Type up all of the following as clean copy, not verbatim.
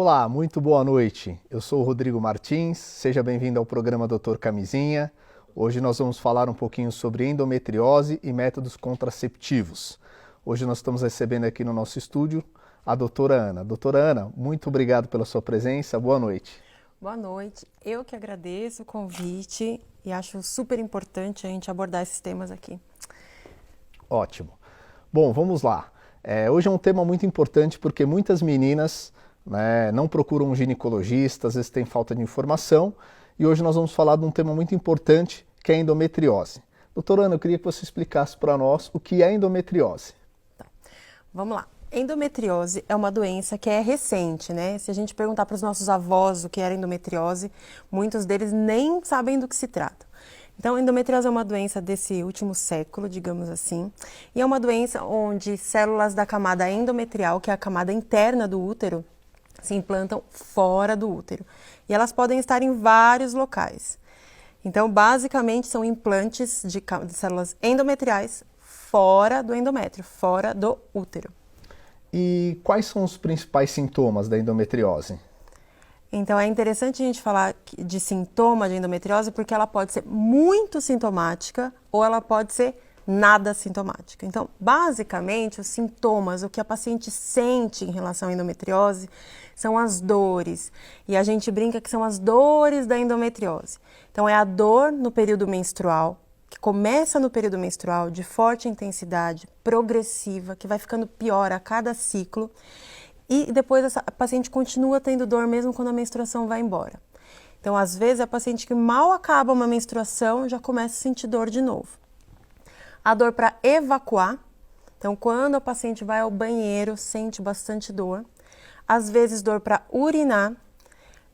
Olá, muito boa noite. Eu sou o Rodrigo Martins, seja bem-vindo ao programa Doutor Camisinha. Hoje nós vamos falar um pouquinho sobre endometriose e métodos contraceptivos. Hoje nós estamos recebendo aqui no nosso estúdio a doutora Ana. Doutora Ana, muito obrigado pela sua presença, boa noite. Boa noite, eu que agradeço o convite e acho super importante a gente abordar esses temas aqui. Ótimo. Bom, vamos lá. Hoje é um tema muito importante porque muitas meninas não procuram um ginecologista, às vezes tem falta de informação, e hoje nós vamos falar de um tema muito importante, que é a endometriose. Doutora Ana, eu queria que você explicasse para nós o que é endometriose. Tá. Vamos lá. Endometriose é uma doença que é recente, né? Se a gente perguntar para os nossos avós o que era endometriose, muitos deles nem sabem do que se trata. Então, a endometriose é uma doença desse último século, digamos assim, e é uma doença onde células da camada endometrial, que é a camada interna do útero, se implantam fora do útero. E elas podem estar em vários locais. Então, basicamente, são implantes de células endometriais fora do endométrio, fora do útero. E quais são os principais sintomas da endometriose? Então, é interessante a gente falar de sintoma de endometriose porque ela pode ser muito sintomática ou ela pode ser nada sintomática. Então, basicamente, os sintomas, o que a paciente sente em relação à endometriose são as dores. E a gente brinca que são as dores da endometriose. Então, é a dor no período menstrual, que começa no período menstrual, de forte intensidade, progressiva, que vai ficando pior a cada ciclo. E depois a paciente continua tendo dor mesmo quando a menstruação vai embora. Então, às vezes, a paciente que mal acaba uma menstruação já começa a sentir dor de novo. A dor para evacuar, então quando a paciente vai ao banheiro, sente bastante dor. Às vezes dor para urinar,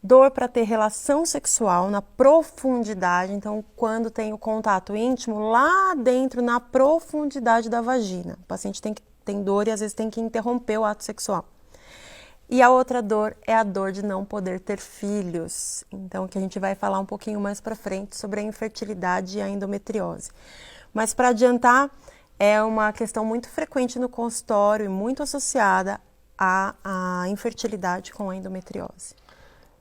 dor para ter relação sexual na profundidade, então quando tem o contato íntimo lá dentro, na profundidade da vagina. O paciente tem dor e às vezes tem que interromper o ato sexual. E a outra dor é a dor de não poder ter filhos, então que a gente vai falar um pouquinho mais para frente sobre a infertilidade e a endometriose. Mas para adiantar, é uma questão muito frequente no consultório e muito associada à infertilidade com a endometriose.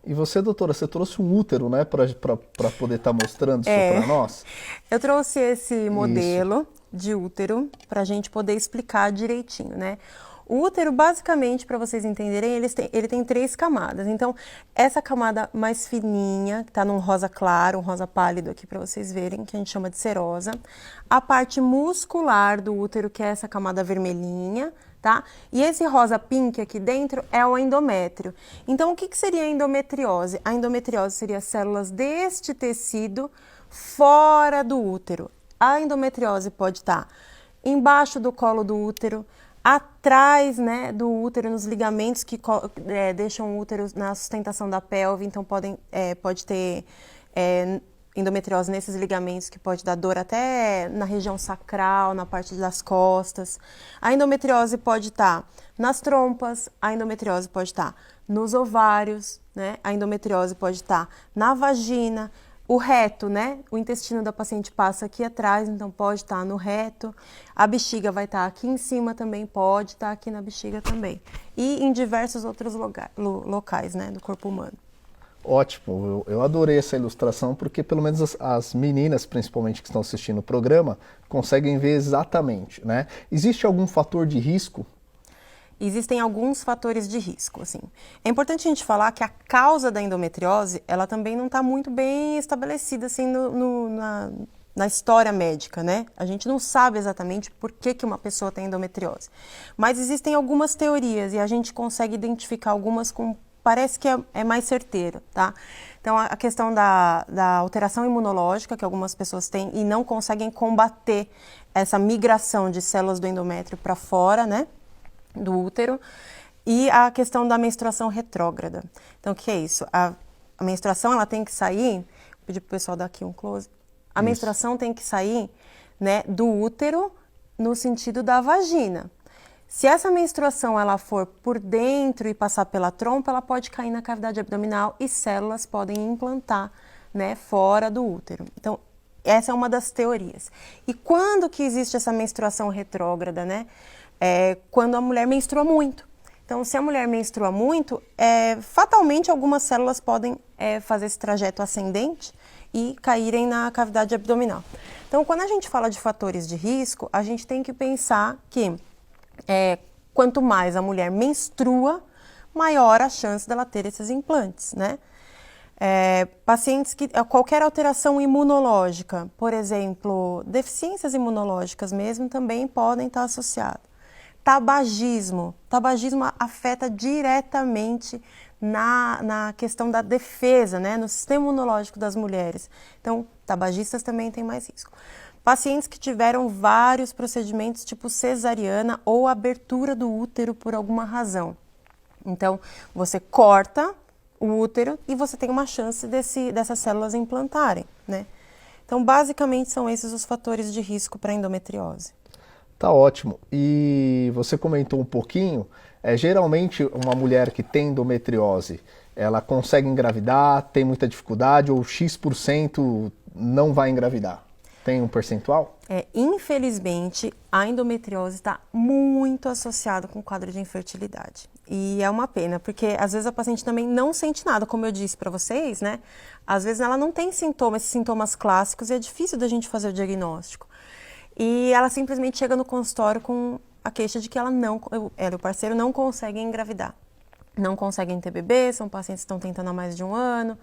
E você, doutora, você trouxe um útero, né, para poder estar mostrando isso para nós? Eu trouxe esse modelo de útero para a gente poder explicar direitinho, né? O útero, basicamente, para vocês entenderem, ele tem 3 camadas. Então, essa camada mais fininha, que está num rosa claro, um rosa pálido aqui para vocês verem, que a gente chama de serosa. A parte muscular do útero, que é essa camada vermelhinha, tá? E esse rosa pink aqui dentro é o endométrio. Então, o que seria a endometriose? A endometriose seria células deste tecido fora do útero. A endometriose pode estar embaixo do colo do útero, atrás, né, do útero, nos ligamentos que deixam o útero na sustentação da pelve, então pode ter endometriose nesses ligamentos que pode dar dor até na região sacral, na parte das costas. A endometriose pode estar nas trompas, a endometriose pode estar nos ovários, né, a endometriose pode estar na vagina. O reto, né? O intestino da paciente passa aqui atrás, então pode estar no reto. A bexiga vai estar aqui em cima também, pode estar aqui na bexiga também. E em diversos outros locais, né, do corpo humano. Ótimo, eu adorei essa ilustração porque pelo menos as meninas, principalmente que estão assistindo o programa, conseguem ver exatamente, né? Existe algum fator de risco? Existem alguns fatores de risco, assim. É importante a gente falar que a causa da endometriose, ela também não está muito bem estabelecida, assim, na história médica, né? A gente não sabe exatamente por que uma pessoa tem endometriose. Mas existem algumas teorias e a gente consegue identificar algumas com, parece que é mais certeiro, tá? Então, a questão da alteração imunológica que algumas pessoas têm e não conseguem combater essa migração de células do endométrio para fora, né? Do útero, e a questão da menstruação retrógrada. Então, o que é isso? A menstruação, ela tem que sair, vou pedir para o pessoal dar aqui um close, a menstruação tem que sair, né, do útero no sentido da vagina. Se essa menstruação ela for por dentro e passar pela trompa, ela pode cair na cavidade abdominal e células podem implantar, né, fora do útero. Então, essa é uma das teorias. E quando que existe essa menstruação retrógrada, né? Quando a mulher menstrua muito. Então, se a mulher menstrua muito, fatalmente algumas células podem fazer esse trajeto ascendente e caírem na cavidade abdominal. Então, quando a gente fala de fatores de risco, a gente tem que pensar que quanto mais a mulher menstrua, maior a chance dela ter esses implantes, né? Pacientes que qualquer alteração imunológica, por exemplo, deficiências imunológicas mesmo, também podem estar associadas. Tabagismo afeta diretamente na questão da defesa, né, no sistema imunológico das mulheres. Então, tabagistas também têm mais risco. Pacientes que tiveram vários procedimentos tipo cesariana ou abertura do útero por alguma razão. Então, você corta o útero e você tem uma chance dessas células implantarem, né? Então, basicamente, são esses os fatores de risco para endometriose. Tá ótimo. E você comentou um pouquinho, geralmente uma mulher que tem endometriose, ela consegue engravidar, tem muita dificuldade ou X% não vai engravidar? Tem um percentual? Infelizmente, a endometriose está muito associada com o quadro de infertilidade. E é uma pena, porque às vezes a paciente também não sente nada, como eu disse para vocês, né? Às vezes ela não tem sintomas, esses sintomas clássicos, e é difícil da gente fazer o diagnóstico. E ela simplesmente chega no consultório com a queixa de que ela e o parceiro não conseguem engravidar. Não conseguem ter bebê, são pacientes que estão tentando há mais de um ano,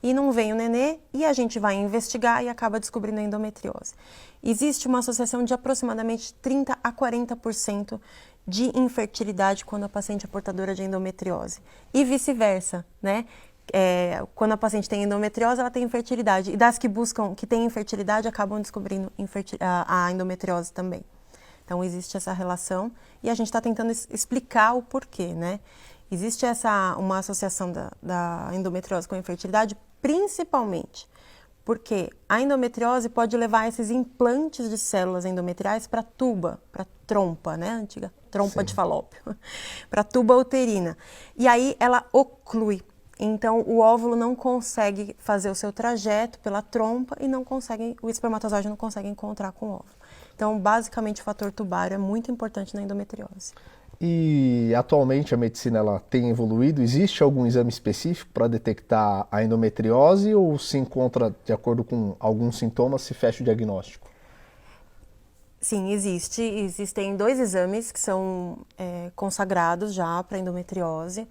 e não vem o nenê, e a gente vai investigar e acaba descobrindo a endometriose. Existe uma associação de aproximadamente 30% a 40% de infertilidade quando a paciente é portadora de endometriose. E vice-versa, né? Quando a paciente tem endometriose, ela tem infertilidade. E das que têm infertilidade, acabam descobrindo a endometriose também. Então, existe essa relação e a gente está tentando explicar o porquê, né? Existe uma associação da endometriose com a infertilidade, principalmente porque a endometriose pode levar esses implantes de células endometriais para a tuba, para a trompa, né? A antiga trompa de falópio, para a tuba uterina. E aí ela oclui. Então, o óvulo não consegue fazer o seu trajeto pela trompa e o espermatozoide não consegue encontrar com o óvulo. Então, basicamente, o fator tubário é muito importante na endometriose. E atualmente a medicina ela tem evoluído? Existe algum exame específico para detectar a endometriose ou se encontra, de acordo com alguns sintomas, se fecha o diagnóstico? Sim, existem 2 exames que são consagrados já para endometriose.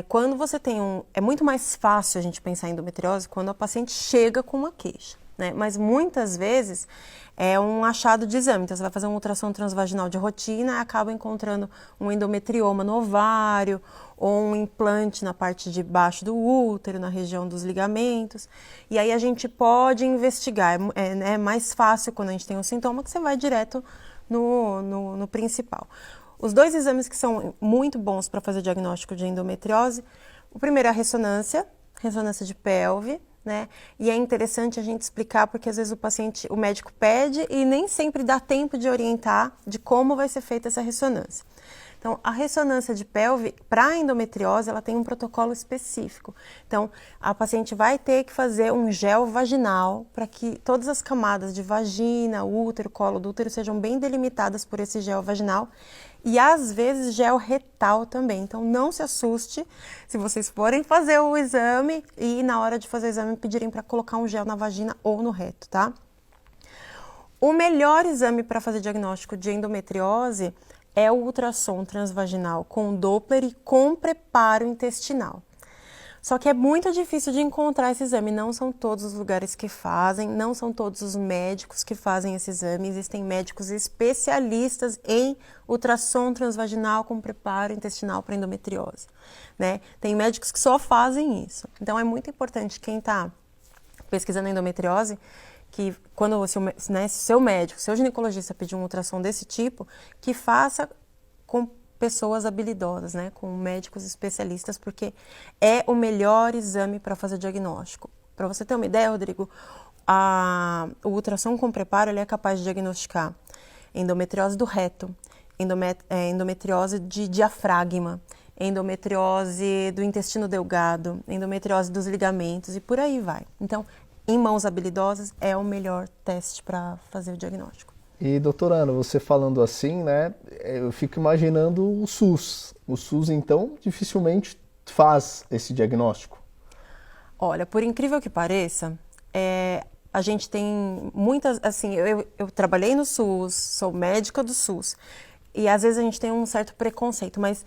Quando você tem é muito mais fácil a gente pensar em endometriose quando a paciente chega com uma queixa, né? Mas muitas vezes é um achado de exame. Então, você vai fazer uma ultrassom transvaginal de rotina e acaba encontrando um endometrioma no ovário ou um implante na parte de baixo do útero, na região dos ligamentos. E aí a gente pode investigar. É mais fácil quando a gente tem um sintoma que você vai direto no principal. Os 2 exames que são muito bons para fazer o diagnóstico de endometriose, o primeiro é a ressonância de pelve, né? E é interessante a gente explicar porque às vezes o médico pede e nem sempre dá tempo de orientar de como vai ser feita essa ressonância. Então, a ressonância de pelve, para a endometriose, ela tem um protocolo específico. Então, a paciente vai ter que fazer um gel vaginal para que todas as camadas de vagina, útero, colo do útero sejam bem delimitadas por esse gel vaginal. E, às vezes, gel retal também. Então, não se assuste se vocês forem fazer o exame e, na hora de fazer o exame, pedirem para colocar um gel na vagina ou no reto, tá? O melhor exame para fazer diagnóstico de endometriose é o ultrassom transvaginal com Doppler e com preparo intestinal. Só que é muito difícil de encontrar esse exame, não são todos os lugares que fazem, não são todos os médicos que fazem esse exame, existem médicos especialistas em ultrassom transvaginal com preparo intestinal para endometriose, né? Tem médicos que só fazem isso. Então é muito importante quem está pesquisando endometriose, que quando o seu médico, seu ginecologista pedir um ultrassom desse tipo, que faça com pessoas habilidosas, né, com médicos especialistas, porque é o melhor exame para fazer diagnóstico. Para você ter uma ideia, Rodrigo, o ultrassom com preparo ele é capaz de diagnosticar endometriose do reto, endometriose de diafragma, endometriose do intestino delgado, endometriose dos ligamentos e por aí vai. Então, em mãos habilidosas, é o melhor teste para fazer o diagnóstico. E, doutora Ana, você falando assim, né, eu fico imaginando o SUS. O SUS, então, dificilmente faz esse diagnóstico. Olha, por incrível que pareça, a gente tem muitas, assim, eu trabalhei no SUS, sou médica do SUS, e às vezes a gente tem um certo preconceito, mas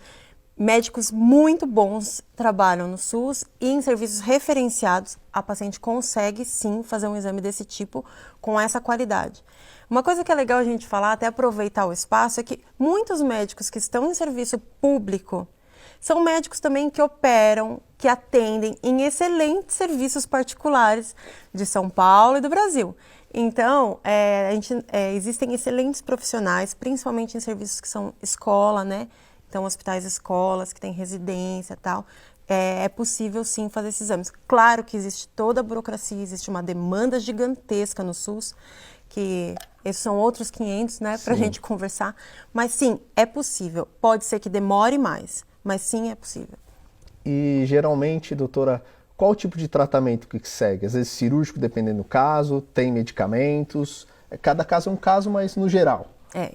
médicos muito bons trabalham no SUS e em serviços referenciados, a paciente consegue sim fazer um exame desse tipo com essa qualidade. Uma coisa que é legal a gente falar, até aproveitar o espaço, é que muitos médicos que estão em serviço público são médicos também que operam, que atendem em excelentes serviços particulares de São Paulo e do Brasil. Então, existem excelentes profissionais, principalmente em serviços que são escola, né? Então, hospitais, escolas, que têm residência e tal. É possível, sim, fazer esses exames. Claro que existe toda a burocracia, existe uma demanda gigantesca no SUS, que esses são outros 500, né, para a gente conversar. Mas, sim, é possível. Pode ser que demore mais, mas sim, é possível. E, geralmente, doutora, qual o tipo de tratamento que segue? Às vezes cirúrgico, dependendo do caso, tem medicamentos. Cada caso é um caso, mas no geral.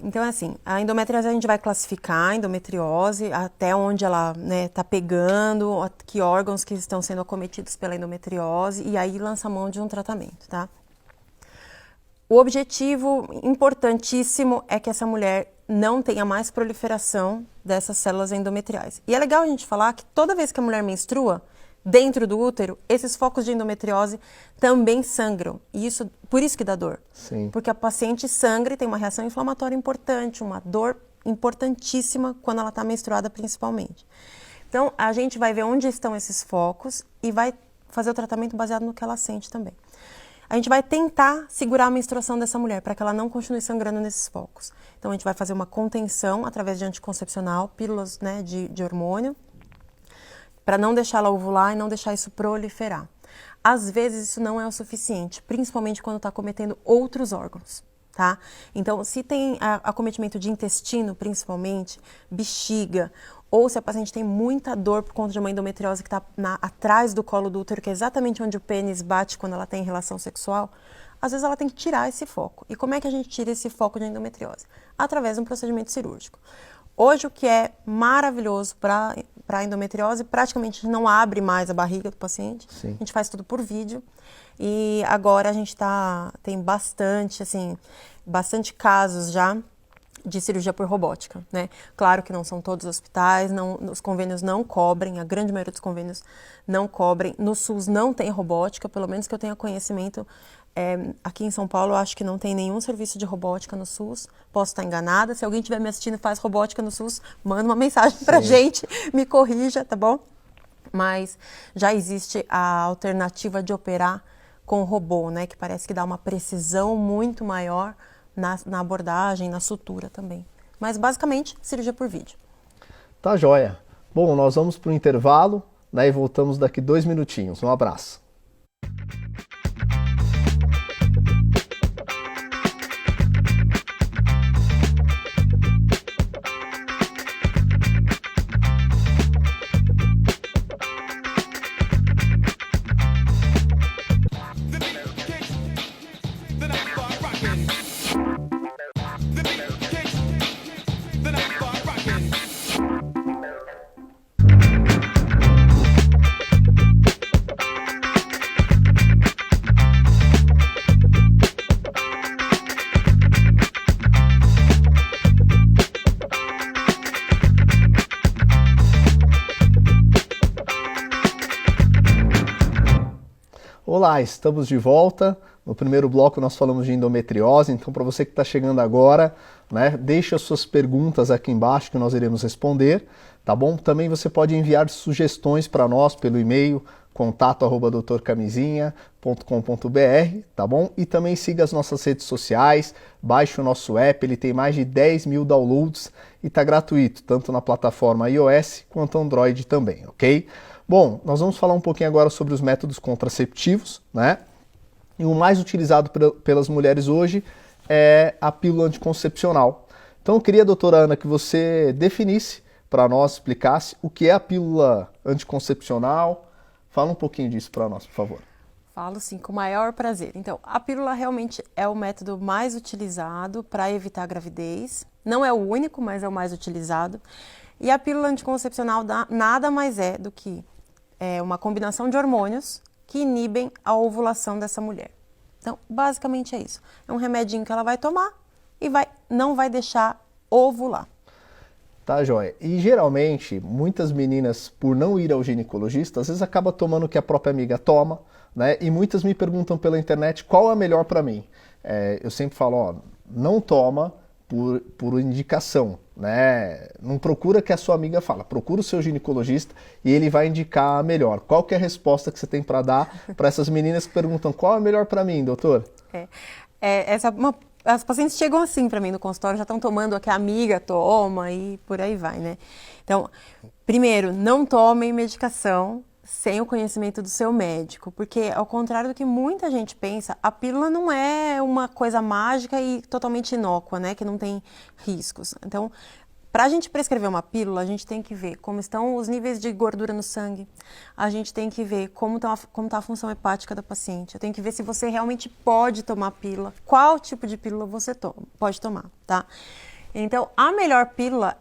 Então, assim, a endometriose a gente vai classificar a endometriose, até onde ela está pegando, que órgãos que estão sendo acometidos pela endometriose, e aí lança a mão de um tratamento, tá? O objetivo importantíssimo é que essa mulher não tenha mais proliferação dessas células endometriais. E é legal a gente falar que toda vez que a mulher menstrua, dentro do útero, esses focos de endometriose também sangram. E por isso que dá dor. Sim. Porque a paciente sangra e tem uma reação inflamatória importante, uma dor importantíssima quando ela está menstruada principalmente. Então, a gente vai ver onde estão esses focos e vai fazer o tratamento baseado no que ela sente também. A gente vai tentar segurar a menstruação dessa mulher para que ela não continue sangrando nesses focos. Então, a gente vai fazer uma contenção através de anticoncepcional, pílulas, né, de hormônio, para não deixar ela ovular e não deixar isso proliferar. Às vezes isso não é o suficiente, principalmente quando está acometendo outros órgãos, tá? Então, se tem acometimento de intestino, principalmente, bexiga, ou se a paciente tem muita dor por conta de uma endometriose que está atrás do colo do útero, que é exatamente onde o pênis bate quando ela tem relação sexual, às vezes ela tem que tirar esse foco. E como é que a gente tira esse foco de endometriose? Através de um procedimento cirúrgico. Hoje, o que é maravilhoso para a endometriose, praticamente não abre mais a barriga do paciente. Sim. A gente faz tudo por vídeo. E agora a gente tem bastante casos já de cirurgia por robótica, né? Claro que não são todos os hospitais, os convênios não cobrem, a grande maioria dos convênios não cobrem. No SUS não tem robótica, pelo menos que eu tenha conhecimento. Aqui em São Paulo, eu acho que não tem nenhum serviço de robótica no SUS. Posso estar enganada. Se alguém estiver me assistindo e faz robótica no SUS, manda uma mensagem pra gente, me corrija, tá bom? Mas já existe a alternativa de operar com robô, né? Que parece que dá uma precisão muito maior na abordagem, na sutura também. Mas basicamente, cirurgia por vídeo. Tá joia. Bom, nós vamos para o intervalo, né, e voltamos daqui 2 minutinhos. Um abraço. Olá, estamos de volta. No primeiro bloco nós falamos de endometriose, então para você que está chegando agora, né, deixe as suas perguntas aqui embaixo que nós iremos responder, tá bom? Também você pode enviar sugestões para nós pelo e-mail contato@doutorcamisinha.com.br, tá bom? E também siga as nossas redes sociais, baixe o nosso app, ele tem mais de 10 mil downloads e está gratuito, tanto na plataforma iOS quanto Android também, ok? Bom, nós vamos falar um pouquinho agora sobre os métodos contraceptivos, né? E o mais utilizado pelas mulheres hoje é a pílula anticoncepcional. Então eu queria, doutora Ana, que você definisse para nós, explicasse o que é a pílula anticoncepcional. Fala um pouquinho disso para nós, por favor. Falo sim, com o maior prazer. Então, a pílula realmente é o método mais utilizado para evitar a gravidez. Não é o único, mas é o mais utilizado. E a pílula anticoncepcional nada mais é do que uma combinação de hormônios que inibem a ovulação dessa mulher. Então, basicamente é isso. É um remedinho que ela vai tomar e não vai deixar ovular. Tá, joia. E geralmente, muitas meninas, por não ir ao ginecologista, às vezes acaba tomando o que a própria amiga toma, né? E muitas me perguntam pela internet qual é a melhor para mim. Eu sempre falo, ó, não toma por indicação, né? Não procura que a sua amiga fala, procura o seu ginecologista e ele vai indicar a melhor. Qual que é a resposta que você tem para dar para essas meninas que perguntam qual é a melhor para mim, doutor? As pacientes chegam assim para mim no consultório, já estão tomando o que a amiga toma e por aí vai, né? Então, primeiro, não tomem medicação sem o conhecimento do seu médico, porque ao contrário do que muita gente pensa, a pílula não é uma coisa mágica e totalmente inócua, né? Que não tem riscos. Então, para a gente prescrever uma pílula, a gente tem que ver como estão os níveis de gordura no sangue, a gente tem que ver como está a função hepática da paciente, eu tenho que ver se você realmente pode tomar pílula, qual tipo de pílula você pode tomar, tá? Então, a melhor pílula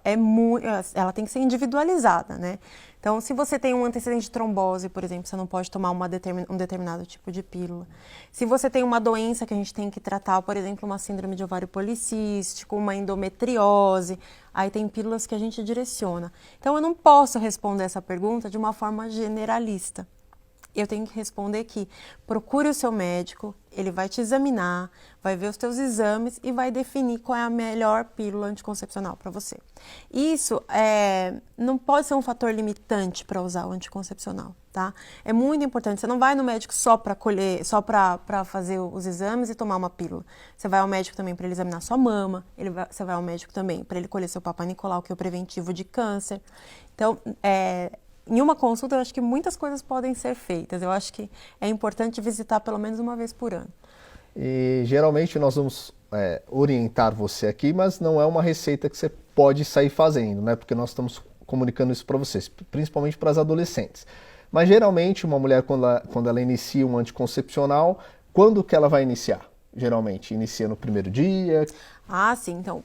ela tem que ser individualizada, né? Então, se você tem um antecedente de trombose, por exemplo, você não pode tomar um determinado tipo de pílula. Se você tem uma doença que a gente tem que tratar, por exemplo, uma síndrome de ovário policístico, uma endometriose, aí tem pílulas que a gente direciona. Então, eu não posso responder essa pergunta de uma forma generalista. Eu tenho que responder que procure o seu médico, ele vai te examinar, vai ver os teus exames e vai definir qual é a melhor pílula anticoncepcional para você. Isso não pode ser um fator limitante para usar o anticoncepcional, tá? É muito importante. Você não vai no médico só para fazer os exames e tomar uma pílula. Você vai ao médico também para ele examinar sua mama, você vai ao médico também para ele colher seu Papai Nicolau, que é o preventivo de câncer. Então, em uma consulta, eu acho que muitas coisas podem ser feitas. Eu acho que é importante visitar pelo menos uma vez por ano. E geralmente nós vamos orientar você aqui, mas não é uma receita que você pode sair fazendo, né? Porque nós estamos comunicando isso para vocês, principalmente para as adolescentes. Mas geralmente uma mulher, quando ela inicia um anticoncepcional, quando que ela vai iniciar? Geralmente, inicia no primeiro dia? Ah, sim. Então,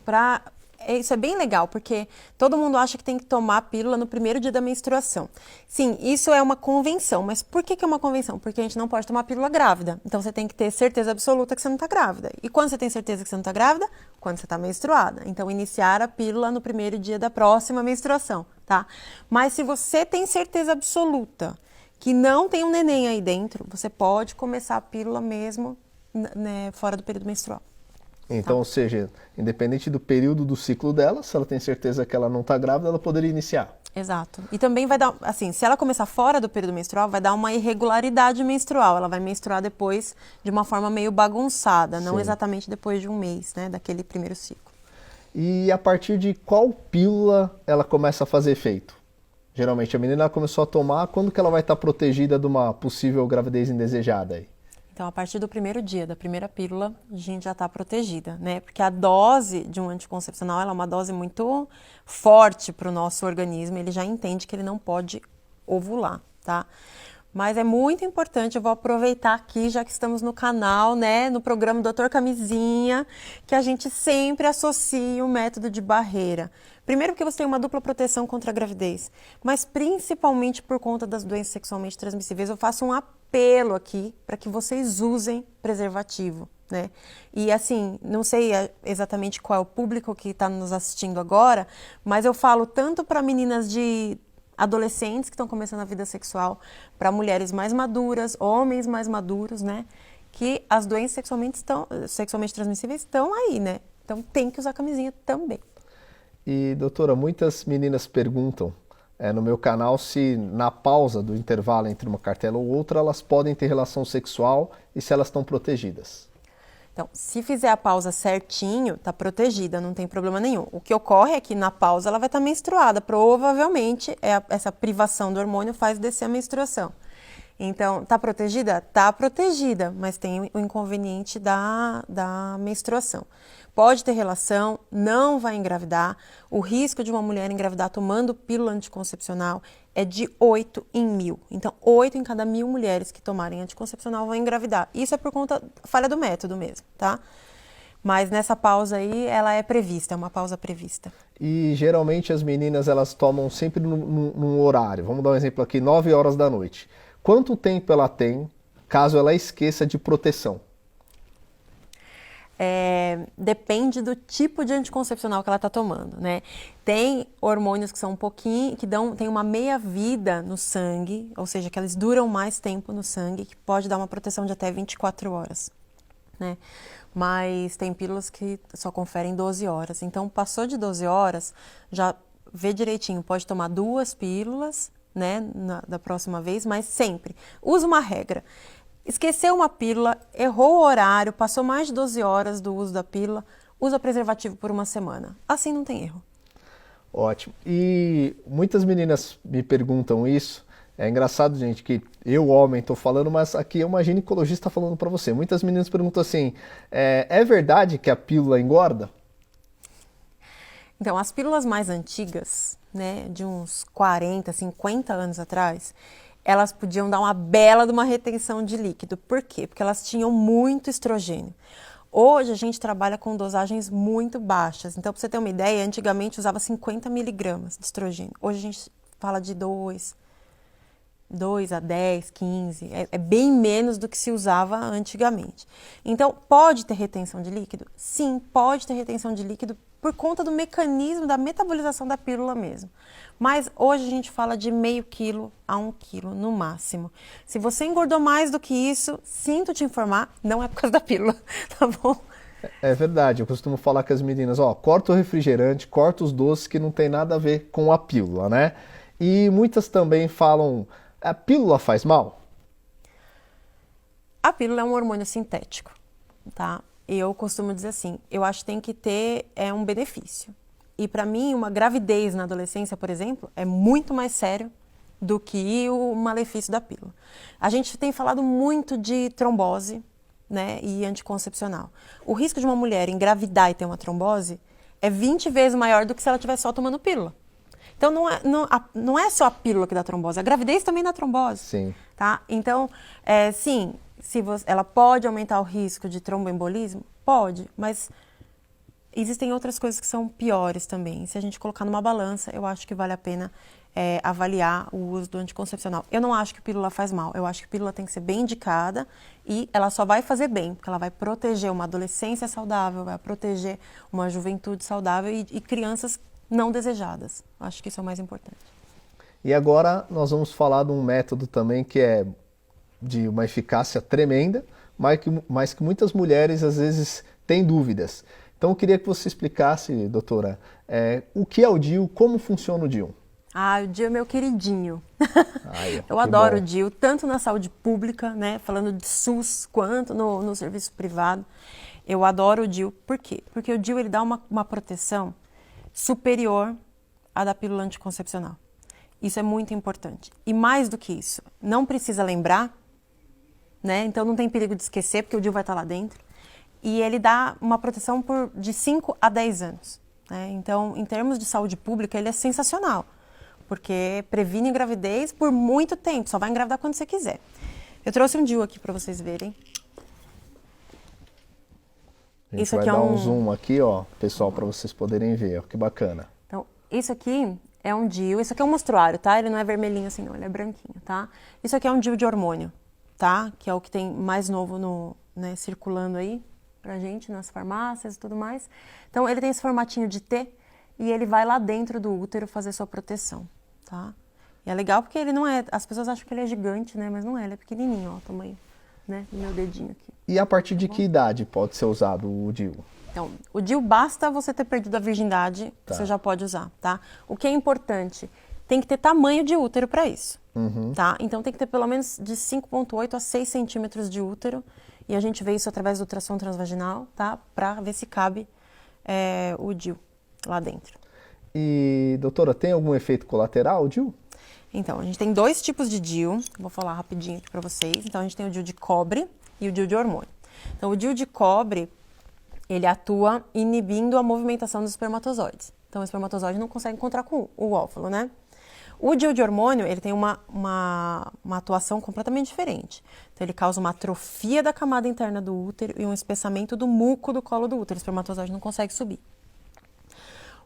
isso é bem legal, porque todo mundo acha que tem que tomar a pílula no primeiro dia da menstruação. Sim, isso é uma convenção, mas por que é uma convenção? Porque a gente não pode tomar a pílula grávida. Então, você tem que ter certeza absoluta que você não está grávida. E quando você tem certeza que você não está grávida? Quando você está menstruada. Então, iniciar a pílula no primeiro dia da próxima menstruação, tá? Mas se você tem certeza absoluta que não tem um neném aí dentro, você pode começar a pílula mesmo, né, fora do período menstrual. Então, ou seja, independente do período do ciclo dela, se ela tem certeza que ela não está grávida, ela poderia iniciar. Exato. E também vai dar, assim, se ela começar fora do período menstrual, vai dar uma irregularidade menstrual. Ela vai menstruar depois de uma forma meio bagunçada, não exatamente depois de um mês, né, daquele primeiro ciclo. E a partir de qual pílula ela começa a fazer efeito? Geralmente a menina começou a tomar, quando que ela vai estar protegida de uma possível gravidez indesejada aí? Então, a partir do primeiro dia, da primeira pílula, a gente já está protegida, né? Porque a dose de um anticoncepcional, ela é uma dose muito forte para o nosso organismo, ele já entende que ele não pode ovular, tá? Mas é muito importante, eu vou aproveitar aqui, já que estamos no canal, né, no programa Doutor Camisinha, que a gente sempre associa o método de barreira. Primeiro porque você tem uma dupla proteção contra a gravidez, mas principalmente por conta das doenças sexualmente transmissíveis, eu faço um apelo aqui para que vocês usem preservativo, né? E assim, não sei exatamente qual é o público que está nos assistindo agora, mas eu falo tanto para meninas de adolescentes que estão começando a vida sexual, para mulheres mais maduras, homens mais maduros, né? Que as doenças sexualmente transmissíveis estão aí, né? Então tem que usar camisinha também. E doutora, muitas meninas perguntam no meu canal se na pausa do intervalo entre uma cartela ou outra elas podem ter relação sexual e se elas estão protegidas. Então, se fizer a pausa certinho, tá protegida, não tem problema nenhum. O que ocorre é que na pausa ela vai estar menstruada. Provavelmente, essa privação do hormônio faz descer a menstruação. Então, tá protegida? Tá protegida, mas tem o inconveniente da menstruação. Pode ter relação, não vai engravidar. O risco de uma mulher engravidar tomando pílula anticoncepcional é de 8 em 1000. Então, 8 em cada 1000 mulheres que tomarem anticoncepcional vão engravidar. Isso é por conta da falha do método mesmo, tá? Mas nessa pausa aí, ela é prevista, é uma pausa prevista. E geralmente as meninas elas tomam sempre num horário. Vamos dar um exemplo aqui, 9 horas da noite. Quanto tempo ela tem caso ela esqueça de proteção? Depende do tipo de anticoncepcional que ela está tomando, né? Tem hormônios que são um pouquinho, tem uma meia-vida no sangue, ou seja, que eles duram mais tempo no sangue, que pode dar uma proteção de até 24 horas, né? Mas tem pílulas que só conferem 12 horas. Então, passou de 12 horas, já vê direitinho, pode tomar 2 pílulas, né, da próxima vez, mas sempre. Usa uma regra. Esqueceu uma pílula, errou o horário, passou mais de 12 horas do uso da pílula, usa preservativo por uma semana. Assim não tem erro. Ótimo. E muitas meninas me perguntam isso. É engraçado, gente, que eu, homem, estou falando, mas aqui é uma ginecologista falando para você. Muitas meninas perguntam assim, é verdade que a pílula engorda? Então, as pílulas mais antigas, né, de uns 40, 50 anos atrás, elas podiam dar uma bela de uma retenção de líquido. Por quê? Porque elas tinham muito estrogênio. Hoje a gente trabalha com dosagens muito baixas. Então, para você ter uma ideia, antigamente usava 50 miligramas de estrogênio. Hoje a gente fala de 2 a 10, 15. É bem menos do que se usava antigamente. Então, pode ter retenção de líquido? Sim, pode ter retenção de líquido por conta do mecanismo da metabolização da pílula mesmo. Mas hoje a gente fala de meio quilo a 1 quilo no máximo. Se você engordou mais do que isso, sinto te informar, não é por causa da pílula, tá bom? É verdade, eu costumo falar com as meninas, corta o refrigerante, corta os doces que não tem nada a ver com a pílula, né? E muitas também falam, a pílula faz mal? A pílula é um hormônio sintético, tá? Eu costumo dizer assim, eu acho que tem que ter um benefício. E para mim, uma gravidez na adolescência, por exemplo, é muito mais sério do que o malefício da pílula. A gente tem falado muito de trombose, né, e anticoncepcional. O risco de uma mulher engravidar e ter uma trombose é 20 vezes maior do que se ela estiver só tomando pílula. Então, não é só a pílula que dá trombose, a gravidez também dá trombose. Sim. Tá? Então, sim, ela pode aumentar o risco de tromboembolismo? Pode, mas existem outras coisas que são piores também. Se a gente colocar numa balança, eu acho que vale a pena avaliar o uso do anticoncepcional. Eu não acho que pílula faz mal, eu acho que pílula tem que ser bem indicada e ela só vai fazer bem, porque ela vai proteger uma adolescência saudável, vai proteger uma juventude saudável e crianças não desejadas. Acho que isso é o mais importante. E agora nós vamos falar de um método também que é de uma eficácia tremenda, mas que muitas mulheres às vezes têm dúvidas. Então eu queria que você explicasse, doutora, o que é o DIU, como funciona o DIU? O DIU é meu queridinho. Eu que adoro bom. o DIU, tanto na saúde pública, né, falando de SUS, quanto no serviço privado. Eu adoro o DIU. Por quê? Porque o DIU ele dá uma proteção superior à da pílula anticoncepcional. Isso é muito importante. E mais do que isso, não precisa lembrar, né? Então não tem perigo de esquecer, porque o DIU vai estar lá dentro. E ele dá uma proteção de 5 a 10 anos. Né? Então, em termos de saúde pública, ele é sensacional, porque previne gravidez por muito tempo, só vai engravidar quando você quiser. Eu trouxe um DIU aqui para vocês verem. A gente vai dar um zoom aqui, pessoal, para vocês poderem ver, que bacana. Então, isso aqui é um DIU, isso aqui é um mostruário, tá? Ele não é vermelhinho assim não, ele é branquinho, tá? Isso aqui é um DIU de hormônio, tá? Que é o que tem mais novo circulando aí pra gente nas farmácias e tudo mais. Então, ele tem esse formatinho de T e ele vai lá dentro do útero fazer sua proteção, tá? E é legal porque ele não é, as pessoas acham que ele é gigante, né? Mas não é, ele é pequenininho, ó, o tamanho, né, do meu dedinho aqui. E a partir de que idade pode ser usado o DIU? Então, o DIU basta você ter perdido a virgindade, você já pode usar, tá? O que é importante, tem que ter tamanho de útero para isso, tá? Então, tem que ter pelo menos de 5,8 a 6 centímetros de útero, e a gente vê isso através do ultrassom transvaginal, tá? Para ver se cabe o DIU lá dentro. E, doutora, tem algum efeito colateral o DIU? Então, a gente tem 2 tipos de DIU, vou falar rapidinho aqui para vocês. Então, a gente tem o DIU de cobre e o DIU de hormônio. Então, o DIU de cobre, ele atua inibindo a movimentação dos espermatozoides. Então, o espermatozoide não consegue encontrar com o óvulo, né? O DIU de hormônio, ele tem uma atuação completamente diferente. Então, ele causa uma atrofia da camada interna do útero e um espessamento do muco do colo do útero. O espermatozoide não consegue subir.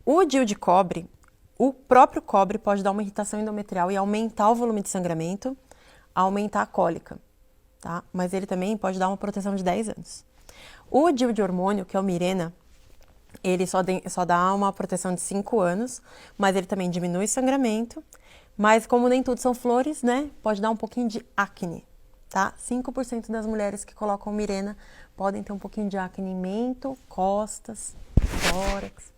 O DIU de cobre, o próprio cobre pode dar uma irritação endometrial e aumentar o volume de sangramento, aumentar a cólica, tá? Mas ele também pode dar uma proteção de 10 anos. O DIU de hormônio, que é o Mirena, ele só dá uma proteção de 5 anos, mas ele também diminui o sangramento. Mas como nem tudo são flores, né? Pode dar um pouquinho de acne, tá? 5% das mulheres que colocam Mirena podem ter um pouquinho de acne em mento, costas, tórax.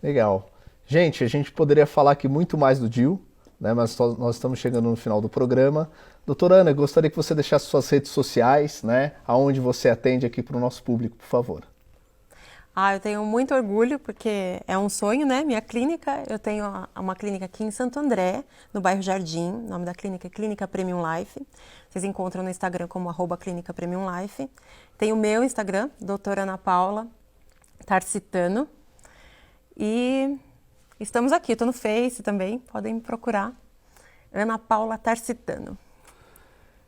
Legal. Gente, a gente poderia falar aqui muito mais do DIU, né? Mas nós estamos chegando no final do programa. Doutora Ana, gostaria que você deixasse suas redes sociais, né? Aonde você atende aqui para o nosso público, por favor. Eu tenho muito orgulho, porque é um sonho, né? Minha clínica, eu tenho uma clínica aqui em Santo André, no bairro Jardim. O nome da clínica é Clínica Premium Life. Vocês encontram no Instagram como @Clínica Premium Life. Tem o meu Instagram, doutora Ana Paula Tarcitano. E estamos aqui, eu estou no Face também, podem me procurar. Ana Paula Tarcitano.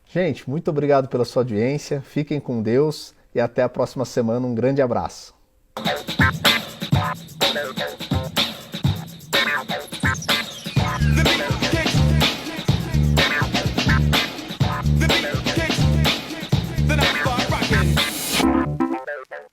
Gente, muito obrigado pela sua audiência. Fiquem com Deus e até a próxima semana. Um grande abraço.